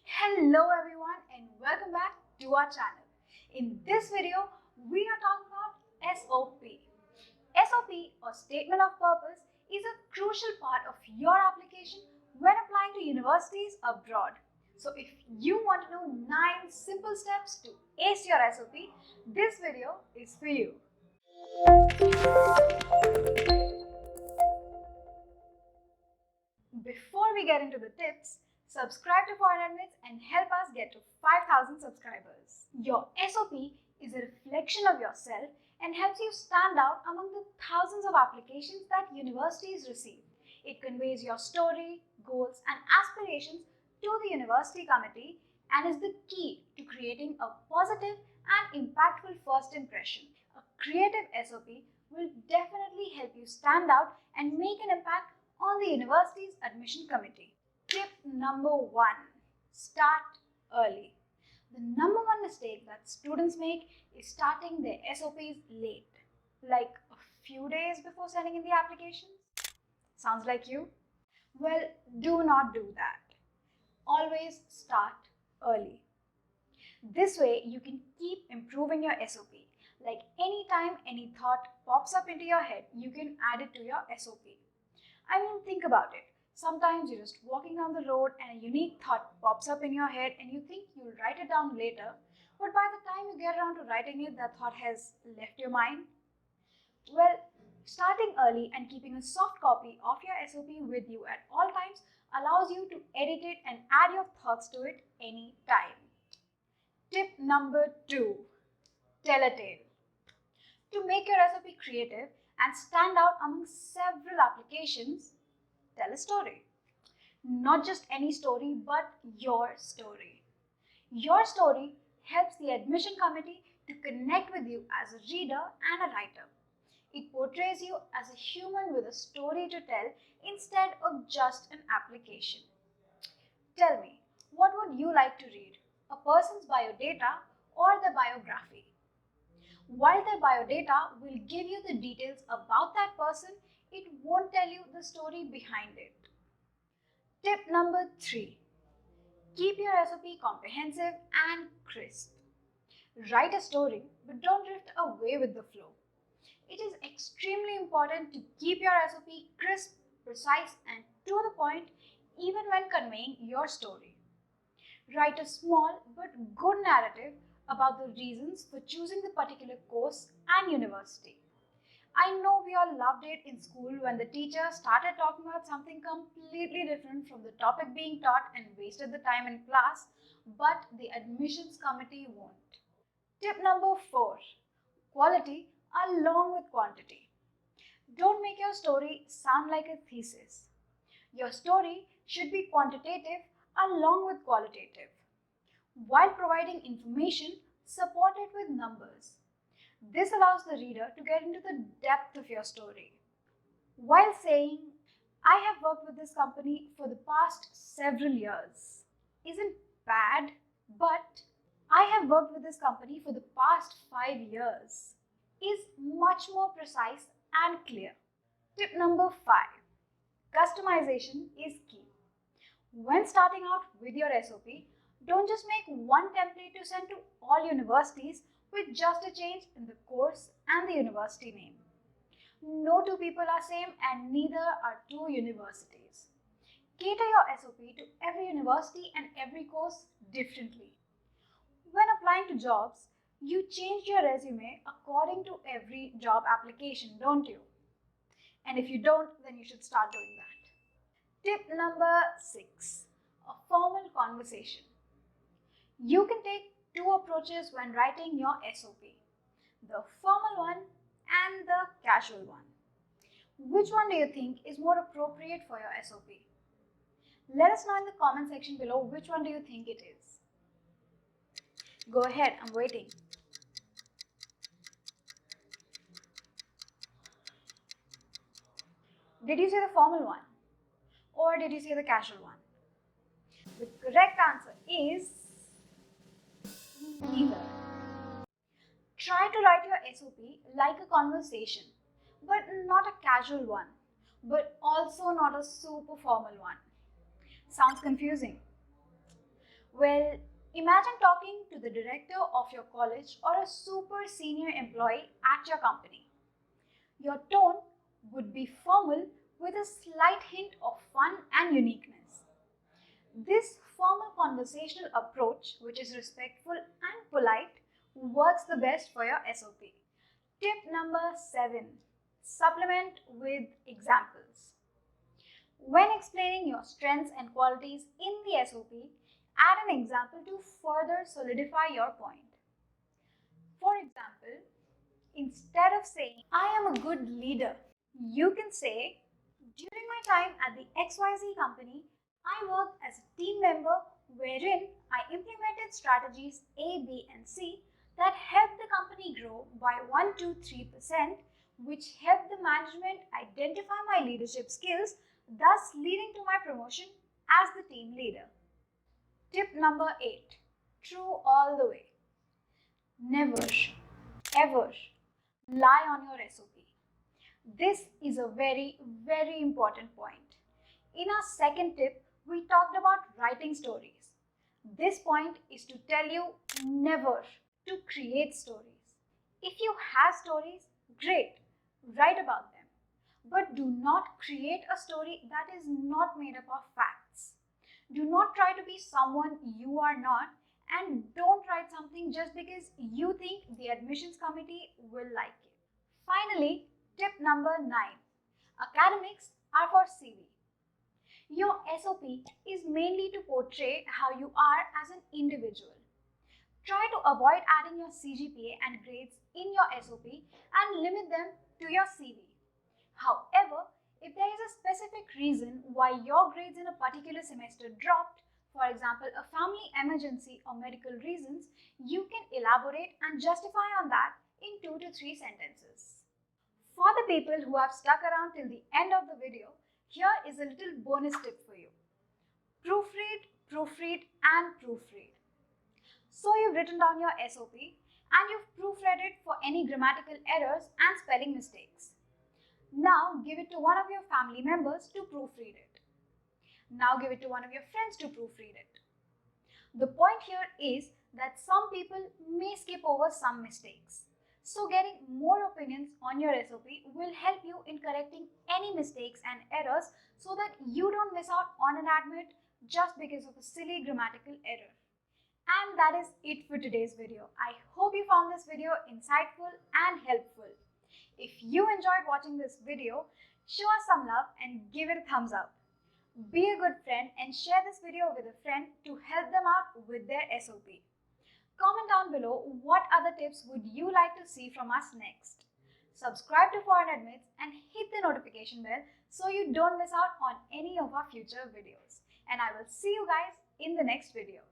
Hello everyone and welcome back to our channel. In this video, we are talking about SOP. SOP or Statement of Purpose is a crucial part of your application when applying to universities abroad. So if you want to know 9 simple steps to ace your SOP, this video is for you. Before we get into the tips, subscribe to Foreign Admits and help us get to 5,000 subscribers. Your SOP is a reflection of yourself and helps you stand out among the thousands of applications that universities receive. It conveys your story, goals, and aspirations to the university committee and is the key to creating a positive and impactful first impression. A creative SOP will definitely help you stand out and make an impact on the university's admission committee. Tip number 1. Start early. The number one mistake that students make is starting their SOPs late, like a few days before sending in the applications. Sounds like you? Well, do not do that. Always start early. This way, you can keep improving your SOP. Like anytime any thought pops up into your head, you can add it to your SOP. I mean, think about it. Sometimes you're just walking down the road and a unique thought pops up in your head and you think you'll write it down later, but by the time you get around to writing it, that thought has left your mind. Well, starting early and keeping a soft copy of your SOP with you at all times allows you to edit it and add your thoughts to it anytime. Tip number 2. Tell a tale. To make your SOP creative and stand out among several applications, tell a story. Not just any story, but your story. Your story helps the admission committee to connect with you as a reader and a writer. It portrays you as a human with a story to tell instead of just an application. Tell me, what would you like to read? A person's biodata or the biography? While the biodata will give you the details about that person, it won't tell you the story behind it. Tip number 3. Keep your SOP comprehensive and crisp. Write a story, but don't drift away with the flow. It is extremely important to keep your SOP crisp, precise, and to the point even when conveying your story. Write a small but good narrative about the reasons for choosing the particular course and university. I know we all loved it in school when the teacher started talking about something completely different from the topic being taught and wasted the time in class, but the admissions committee won't. Tip number 4. Quality along with quantity. Don't make your story sound like a thesis. Your story should be quantitative along with qualitative, while providing information supported with numbers. This allows the reader to get into the depth of your story. While saying, I have worked with this company for the past several years, isn't bad, but I have worked with this company for the past 5 years is much more precise and clear. Tip number 5. Customization is key. When starting out with your SOP, don't just make one template to send to all universities with just a change in the course and the university name. No two people are same and neither are two universities. Cater your SOP to every university and every course differently. When applying to jobs, you change your resume according to every job application, don't you? And if you don't, then you should start doing that. Tip number 6. A formal conversation. You can take 2 approaches when writing your SOP. The formal one and the casual one. Which one do you think is more appropriate for your SOP? Let us know in the comment section below which one do you think it is. Go ahead, I'm waiting. Did you say the formal one? Or did you say the casual one? The correct answer is neither. Try to write your SOP like a conversation, but not a casual one, but also not a super formal one. Sounds confusing? Well, imagine talking to the director of your college or a super senior employee at your company. Your tone would be formal with a slight hint of fun and uniqueness. This formal conversational approach, which is respectful and polite, works the best for your SOP. Tip number 7. Supplement with examples. When explaining your strengths and qualities in the SOP, add an example to further solidify your point. For example, instead of saying, I am a good leader, you can say, during my time at the XYZ company, I worked as a team member wherein I implemented strategies A, B, and C that helped the company grow by 1 to 3%, which helped the management identify my leadership skills, thus leading to my promotion as the team leader. Tip number 8. True all the way. Never, ever lie on your SOP. This is a very, very important point. In our second tip, we talked about writing stories. This point is to tell you never to create stories. If you have stories, great, write about them. But do not create a story that is not made up of facts. Do not try to be someone you are not, and don't write something just because you think the admissions committee will like it. Finally, tip number 9. Academics are for CV. Your SOP is mainly to portray how you are as an individual. Try to avoid adding your CGPA and grades in your SOP and limit them to your CV. However, if there is a specific reason why your grades in a particular semester dropped, for example, a family emergency or medical reasons, you can elaborate and justify on that in 2 to 3 sentences. For the people who have stuck around till the end of the video, here is a little bonus tip for you. Proofread, proofread, and proofread. So you've written down your SOP and you've proofread it for any grammatical errors and spelling mistakes. Now give it to one of your family members to proofread it. Now give it to one of your friends to proofread it. The point here is that some people may skip over some mistakes. So getting more opinions on your SOP will help you in correcting any mistakes and errors so that you don't miss out on an admit just because of a silly grammatical error. And that is it for today's video. I hope you found this video insightful and helpful. If you enjoyed watching this video, show us some love and give it a thumbs up. Be a good friend and share this video with a friend to help them out with their SOP. Comment down below what other tips would you like to see from us next. Subscribe to Foreign Admits and hit the notification bell so you don't miss out on any of our future videos. And I will see you guys in the next video.